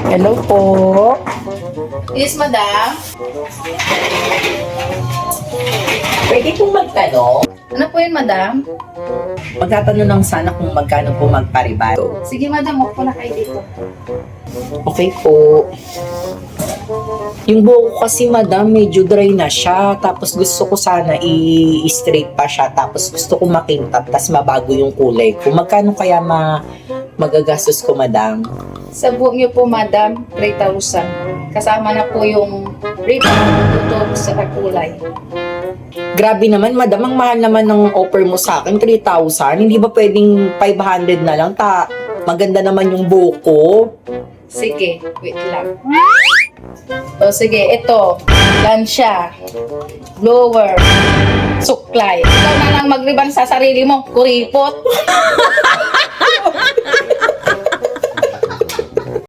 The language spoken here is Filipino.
Hello po. Yes, madam. Pwede pong magtanong? Ano po yun, madam? Magtatanong lang sana kung magkano po magparibato. Sige, madam. Huwag po na kayo dito. Okay po. Yung buhok ko kasi madam, medyo dry na siya. Tapos gusto ko sana i-straight pa siya. Tapos gusto ko makintab. Tapos mabago yung kulay ko. Magkano kaya magagastos ko madam? Sa buhok niyo po, madam, 3,000. Kasama na po yung ribbon, tutok sa kulay. Grabe naman madam, ang mahal naman ng offer mo sa akin, 3,000. Hindi ba pwedeng 500 na lang? Maganda naman yung buhok ko. Sige, wait lang. O sige, ito. Lansya. Blower. Suklay. Ikaw na lang mag-ribbon sa sarili mo. Kuripot.